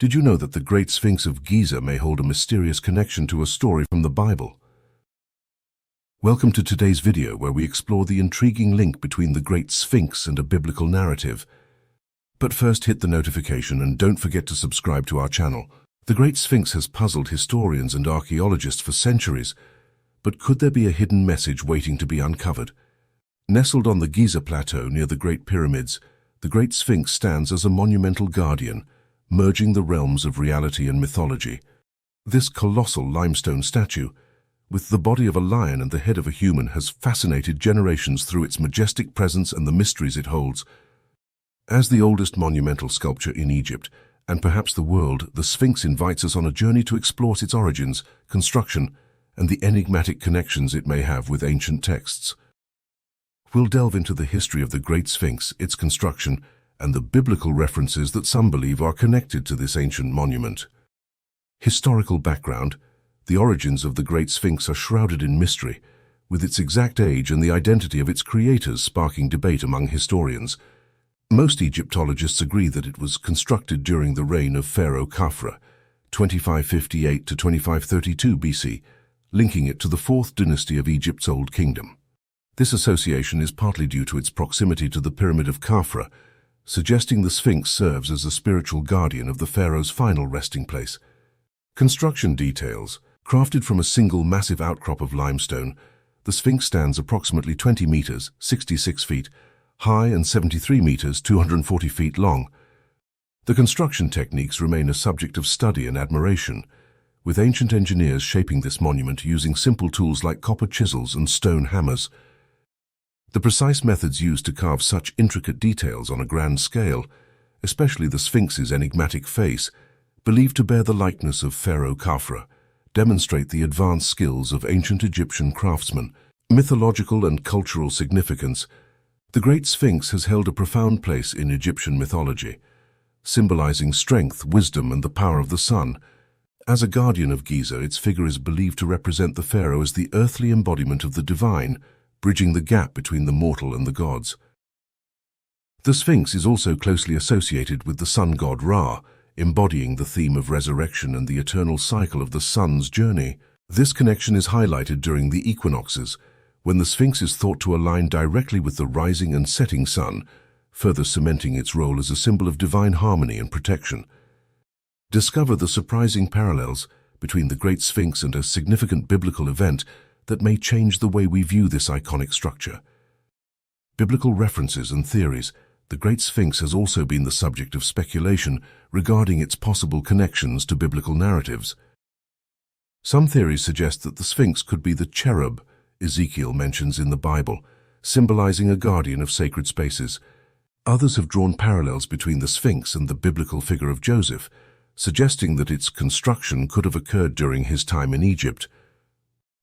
Did you know that the Great Sphinx of Giza may hold a mysterious connection to a story from the Bible? Welcome to today's video where we explore the intriguing link between the Great Sphinx and a biblical narrative. But first, hit the notification and don't forget to subscribe to our channel. The Great Sphinx has puzzled historians and archaeologists for centuries, but could there be a hidden message waiting to be uncovered? Nestled on the Giza Plateau near the Great Pyramids, the Great Sphinx stands as a monumental guardian, merging the realms of reality and mythology. This colossal limestone statue, with the body of a lion and the head of a human, has fascinated generations through its majestic presence and the mysteries it holds. As the oldest monumental sculpture in Egypt, and perhaps the world, the Sphinx invites us on a journey to explore its origins, construction, and the enigmatic connections it may have with ancient texts. We'll delve into the history of the Great Sphinx, its construction, and the biblical references that some believe are connected to this ancient monument. Historical background: the origins of the Great Sphinx are shrouded in mystery, with its exact age and the identity of its creators sparking debate among historians. Most Egyptologists agree that it was constructed during the reign of Pharaoh Khafra, 2558 to 2532 BC, linking it to the 4th dynasty of Egypt's Old Kingdom. This association is partly due to its proximity to the Pyramid of Khafra, suggesting the Sphinx serves as a spiritual guardian of the pharaoh's final resting place. Construction details: crafted from a single massive outcrop of limestone, the Sphinx stands approximately 20 meters, 66 feet, high and 73 meters, 240 feet long. The construction techniques remain a subject of study and admiration, with ancient engineers shaping this monument using simple tools like copper chisels and stone hammers. The precise methods used to carve such intricate details on a grand scale, especially the Sphinx's enigmatic face, believed to bear the likeness of Pharaoh Khafra, demonstrate the advanced skills of ancient Egyptian craftsmen. Mythological and cultural significance: the Great Sphinx has held a profound place in Egyptian mythology, symbolizing strength, wisdom, and the power of the sun. As a guardian of Giza, its figure is believed to represent the pharaoh as the earthly embodiment of the divine, bridging the gap between the mortal and the gods. The Sphinx is also closely associated with the sun god Ra, embodying the theme of resurrection and the eternal cycle of the sun's journey. This connection is highlighted during the equinoxes, when the Sphinx is thought to align directly with the rising and setting sun, further cementing its role as a symbol of divine harmony and protection. Discover the surprising parallels between the Great Sphinx and a significant biblical event that may change the way we view this iconic structure. Biblical references and theories: the Great Sphinx has also been the subject of speculation regarding its possible connections to biblical narratives. Some theories suggest that the Sphinx could be the cherub Ezekiel mentions in the Bible, symbolizing a guardian of sacred spaces. Others have drawn parallels between the Sphinx and the biblical figure of Joseph, suggesting that its construction could have occurred during his time in Egypt.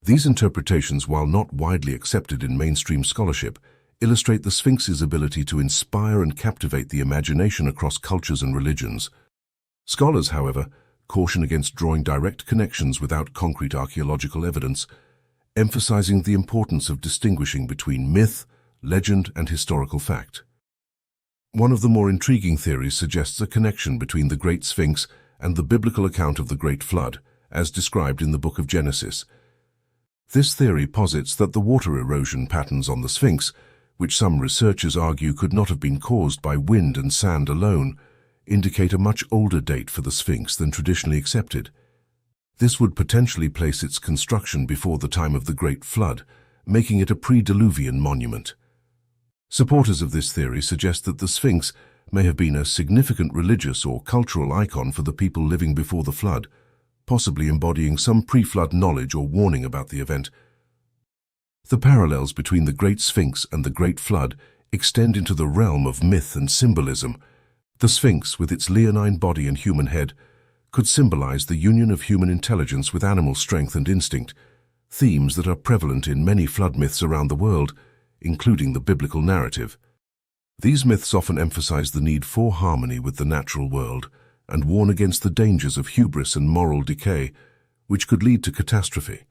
These interpretations, while not widely accepted in mainstream scholarship, illustrate the Sphinx's ability to inspire and captivate the imagination across cultures and religions. Scholars, however, caution against drawing direct connections without concrete archaeological evidence, emphasizing the importance of distinguishing between myth, legend, and historical fact. One of the more intriguing theories suggests a connection between the Great Sphinx and the biblical account of the Great Flood, as described in the Book of Genesis. This theory posits that the water erosion patterns on the Sphinx, which some researchers argue could not have been caused by wind and sand alone, indicate a much older date for the Sphinx than traditionally accepted. This would potentially place its construction before the time of the Great Flood, making it a pre-Diluvian monument. Supporters of this theory suggest that the Sphinx may have been a significant religious or cultural icon for the people living before the flood, possibly embodying some pre-flood knowledge or warning about the event. The parallels between the Great Sphinx and the Great Flood extend into the realm of myth and symbolism. The Sphinx, with its leonine body and human head, could symbolize the union of human intelligence with animal strength and instinct, themes that are prevalent in many flood myths around the world, including the biblical narrative. These myths often emphasize the need for harmony with the natural world and warn against the dangers of hubris and moral decay, which could lead to catastrophe.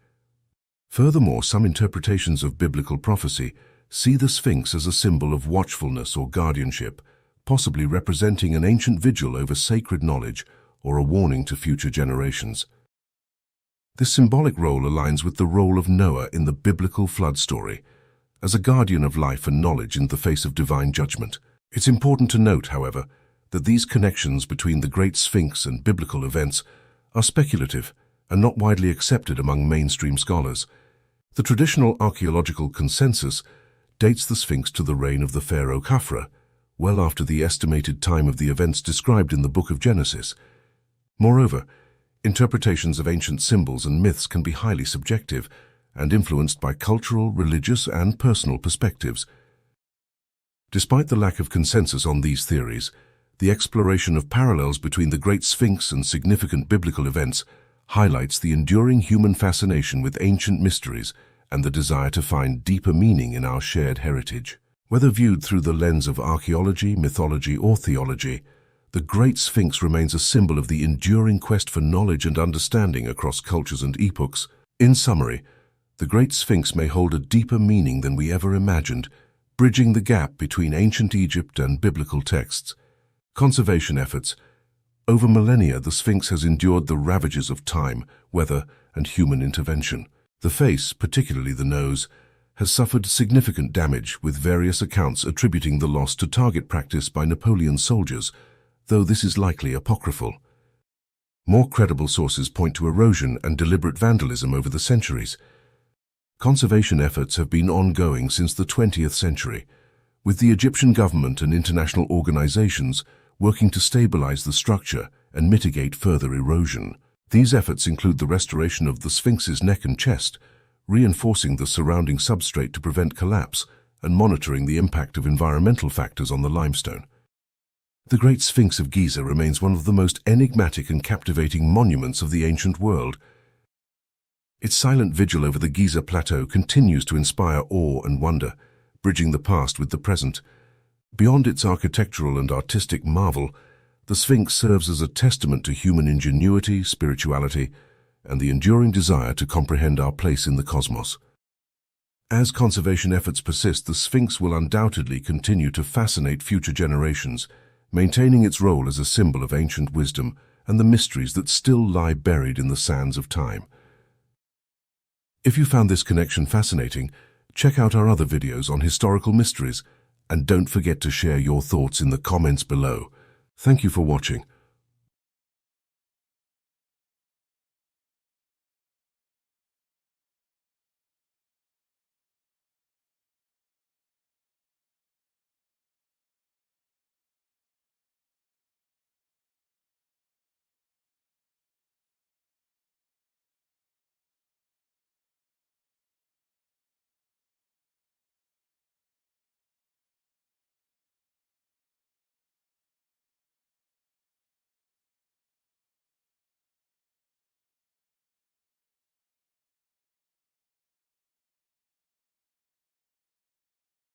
Furthermore, some interpretations of biblical prophecy see the Sphinx as a symbol of watchfulness or guardianship, possibly representing an ancient vigil over sacred knowledge or a warning to future generations. This symbolic role aligns with the role of Noah in the biblical flood story, as a guardian of life and knowledge in the face of divine judgment. It's important to note, however, that these connections between the Great Sphinx and biblical events are speculative and not widely accepted among mainstream scholars. The traditional archaeological consensus dates the Sphinx to the reign of the pharaoh Khafra, well after the estimated time of the events described in the Book of Genesis. Moreover, interpretations of ancient symbols and myths can be highly subjective and influenced by cultural, religious, and personal perspectives. Despite the lack of consensus on these theories, the exploration of parallels between the Great Sphinx and significant biblical events highlights the enduring human fascination with ancient mysteries and the desire to find deeper meaning in our shared heritage. Whether viewed through the lens of archaeology, mythology, or theology, the Great Sphinx remains a symbol of the enduring quest for knowledge and understanding across cultures and epochs. In summary, the Great Sphinx may hold a deeper meaning than we ever imagined, bridging the gap between ancient Egypt and biblical texts. Conservation efforts. Over millennia, the Sphinx has endured the ravages of time, weather, and human intervention. The face, particularly the nose, has suffered significant damage, with various accounts attributing the loss to target practice by Napoleon's soldiers, though this is likely apocryphal. More credible sources point to erosion and deliberate vandalism over the centuries. Conservation efforts have been ongoing since the 20th century, with the Egyptian government and international organizations working to stabilize the structure and mitigate further erosion. These efforts include the restoration of the Sphinx's neck and chest, reinforcing the surrounding substrate to prevent collapse, and monitoring the impact of environmental factors on the limestone. The Great Sphinx of Giza remains one of the most enigmatic and captivating monuments of the ancient world. Its silent vigil over the Giza Plateau continues to inspire awe and wonder, bridging the past with the present. Beyond its architectural and artistic marvel, the Sphinx serves as a testament to human ingenuity, spirituality, and the enduring desire to comprehend our place in the cosmos. As conservation efforts persist, the Sphinx will undoubtedly continue to fascinate future generations, maintaining its role as a symbol of ancient wisdom and the mysteries that still lie buried in the sands of time. If you found this connection fascinating, check out our other videos on historical mysteries, and don't forget to share your thoughts in the comments below. Thank you for watching.